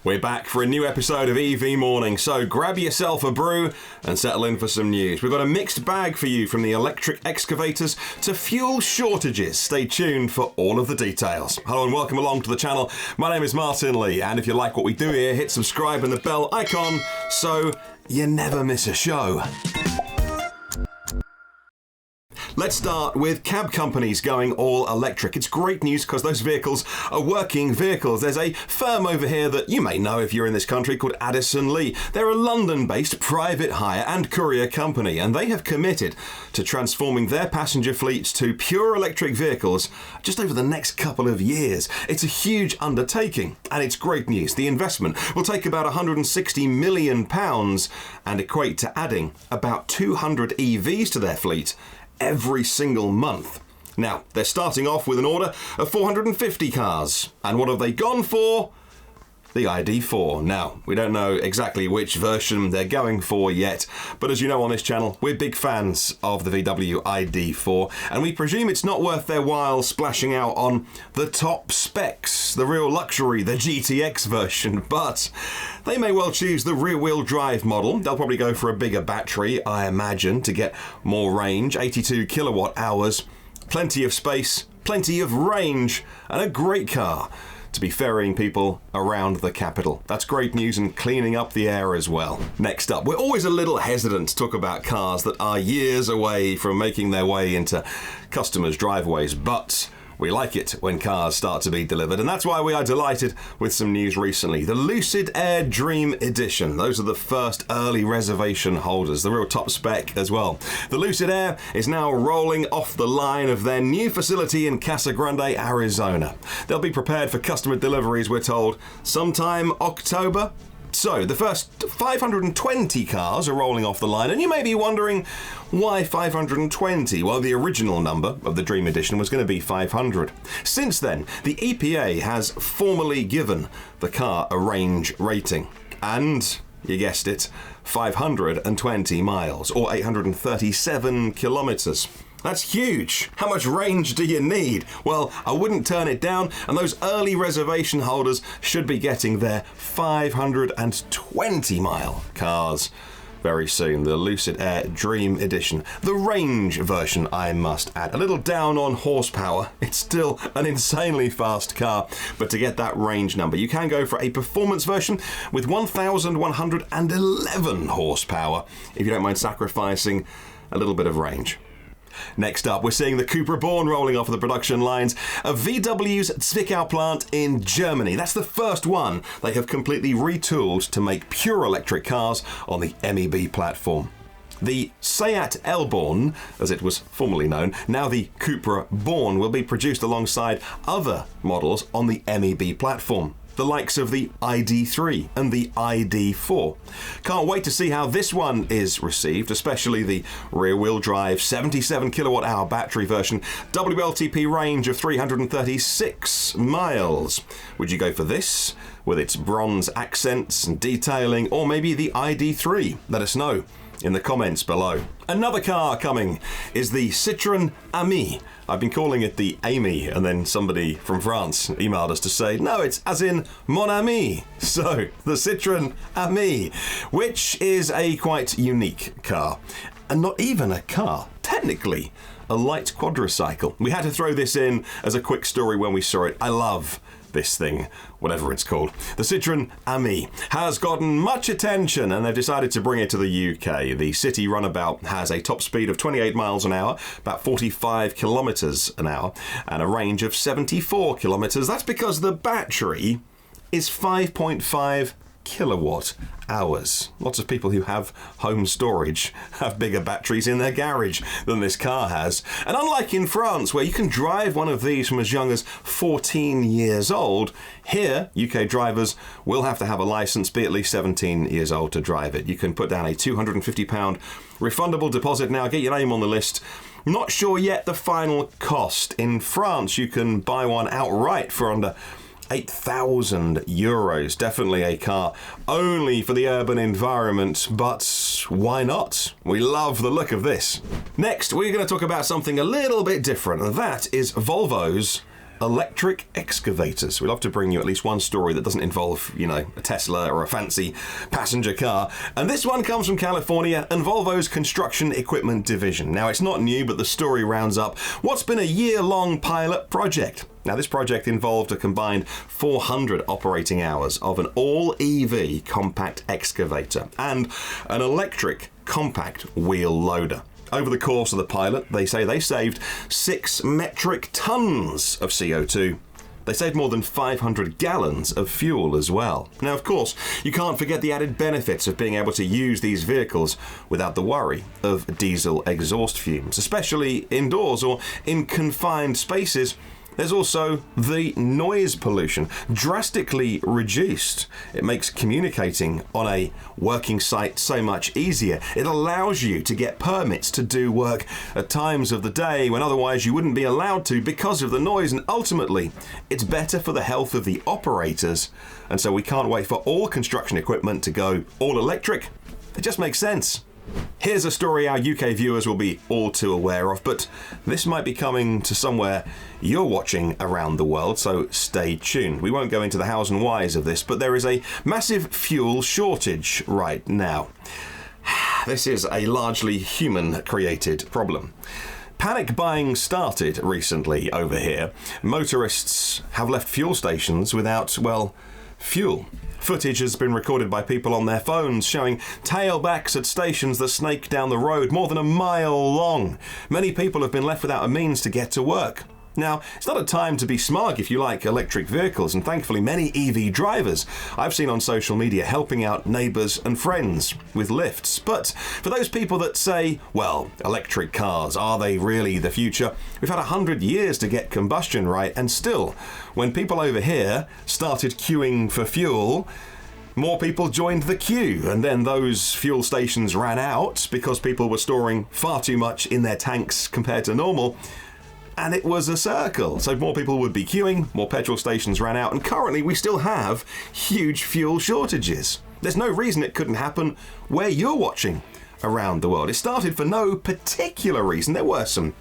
We're back for a new episode of EV Morning, so grab yourself a brew and settle in for some news. We've got a mixed bag for you, from the electric excavators to fuel shortages. Stay tuned for all of the details. Hello and welcome along to the channel. My name is Martin Lee, and if you like what we do here, hit subscribe and the bell icon so you never miss a show. Let's start with cab companies going all electric. It's great news because those vehicles are working vehicles. There's a firm over here that you may know if you're in this country called Addison Lee. They're a London-based private hire and courier company, and they have committed to transforming their passenger fleets to pure electric vehicles just over the next couple of years. It's a huge undertaking, and it's great news. The investment will take about £160 million and equate to adding about 200 EVs to their fleet every single month. Now, they're starting off with an order of 450 cars. And what have they gone for? The ID4. Now, we don't know exactly which version they're going for yet, but as you know on this channel, we're big fans of the VW ID4, and we presume it's not worth their while splashing out on the top specs, the real luxury, the GTX version, but they may well choose the rear-wheel drive model. They'll probably go for a bigger battery, I imagine, to get more range, 82 kilowatt hours, plenty of space, plenty of range, and a great car to be ferrying people around the capital. That's great news, and cleaning up the air as well. Next up, we're always a little hesitant to talk about cars that are years away from making their way into customers' driveways, but we like it when cars start to be delivered, and that's why we are delighted with some news recently. The Lucid Air Dream Edition. Those are the first early reservation holders, the real top spec as well. The Lucid Air is now rolling off the line of their new facility in Casa Grande, Arizona. They'll be prepared for customer deliveries, we're told, sometime October. So, the first 520 cars are rolling off the line, and you may be wondering, why 520? Well, the original number of the Dream Edition was going to be 500. Since then, the EPA has formally given the car a range rating, and you guessed it, 520 miles, or 837 kilometers. That's huge. How much range do you need? Well, I wouldn't turn it down, and those early reservation holders should be getting their 520-mile cars very soon. The Lucid Air Dream Edition. The range version, I must add. A little down on horsepower. It's still an insanely fast car, but to get that range number, you can go for a performance version with 1,111 horsepower, if you don't mind sacrificing a little bit of range. Next up, we're seeing the Cupra Born rolling off the production lines of VW's Zwickau plant in Germany. That's the first one they have completely retooled to make pure electric cars on the MEB platform. The Seat Elborn, as it was formerly known, now the Cupra Born, will be produced alongside other models on the MEB platform, the likes of the ID3 and the ID4. Can't wait to see how this one is received, especially the rear-wheel drive 77 kilowatt-hour battery version, WLTP range of 336 miles. Would you go for this, with its bronze accents and detailing, or maybe the ID3? Let us know in the comments below. Another car coming is the Citroen Ami. I've been calling it the Ami, and then somebody from France emailed us to say, no, it's as in mon ami. So, the Citroen Ami, which is a quite unique car. And not even a car, technically a light quadricycle. We had to throw this in as a quick story when we saw it. I love this thing, whatever it's called. The Citroen Ami has gotten much attention, and they've decided to bring it to the UK. The city runabout has a top speed of 28 miles an hour, about 45 kilometers an hour, and a range of 74 kilometers. That's because the battery is 5.5 kilowatt hours. Lots of people who have home storage have bigger batteries in their garage than this car has. And unlike in France, where you can drive one of these from as young as 14 years old, here, UK drivers will have to have a license, be at least 17 years old to drive it. You can put down a £250 refundable deposit now, get your name on the list. Not sure yet the final cost. In France, you can buy one outright for under €8,000. Definitely a car only for the urban environment, but why not? We love the look of this. Next, we're going to talk about something a little bit different, and that is Volvo's electric excavators. We love to bring you at least one story that doesn't involve, a Tesla or a fancy passenger car. And this one comes from California and Volvo's construction equipment division. Now, it's not new, but the story rounds up what's been a year-long pilot project. Now, this project involved a combined 400 operating hours of an all-EV compact excavator and an electric compact wheel loader. Over the course of the pilot, they say they saved 6 metric tons of CO2. They saved more than 500 gallons of fuel as well. Now, of course, you can't forget the added benefits of being able to use these vehicles without the worry of diesel exhaust fumes, especially indoors or in confined spaces. There's also the noise pollution, drastically reduced. It makes communicating on a working site so much easier. It allows you to get permits to do work at times of the day when otherwise you wouldn't be allowed to because of the noise, and ultimately, it's better for the health of the operators. And so we can't wait for all construction equipment to go all electric. It just makes sense. Here's a story our UK viewers will be all too aware of, but this might be coming to somewhere you're watching around the world, so stay tuned. We won't go into the hows and whys of this, but there is a massive fuel shortage right now. This is a largely human-created problem. Panic buying started recently over here. Motorists have left fuel stations without, fuel. Footage has been recorded by people on their phones showing tailbacks at stations that snake down the road more than a mile long. Many people have been left without a means to get to work. Now, it's not a time to be smug if you like electric vehicles, and thankfully many EV drivers I've seen on social media helping out neighbours and friends with lifts. But for those people that say, electric cars, are they really the future? We've had 100 years to get combustion right, and still, when people over here started queuing for fuel, more people joined the queue, and then those fuel stations ran out because people were storing far too much in their tanks compared to normal. And it was a circle. So more people would be queuing, more petrol stations ran out, and currently we still have huge fuel shortages. There's no reason it couldn't happen where you're watching around the world. It started for no particular reason. There were some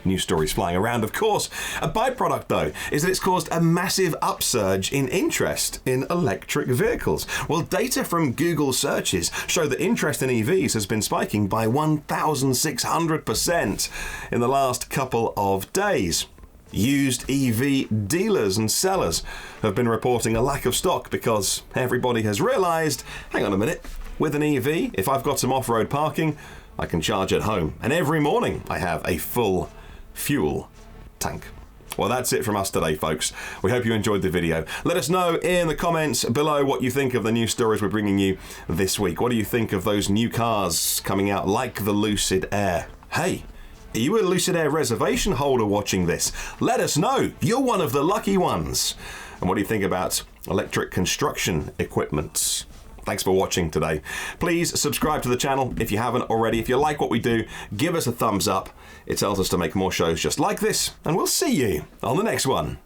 news stories flying around, of course. A byproduct, though, is that it's caused a massive upsurge in interest in electric vehicles. Well, data from Google searches show that interest in EVs has been spiking by 1,600% in the last couple of days. Used EV dealers and sellers have been reporting a lack of stock because everybody has realised, hang on a minute, with an EV, if I've got some off-road parking, I can charge at home. And every morning I have a full fuel tank. Well, that's it from us today, folks. We hope you enjoyed the video. Let us know in the comments below what you think of the news stories we're bringing you this week. What do you think of those new cars coming out like the Lucid Air? Hey, are you a Lucid Air reservation holder watching this? Let us know. You're one of the lucky ones. And what do you think about electric construction equipment? Thanks for watching today. Please subscribe to the channel if you haven't already. If you like what we do, give us a thumbs up. It tells us to make more shows just like this, and we'll see you on the next one.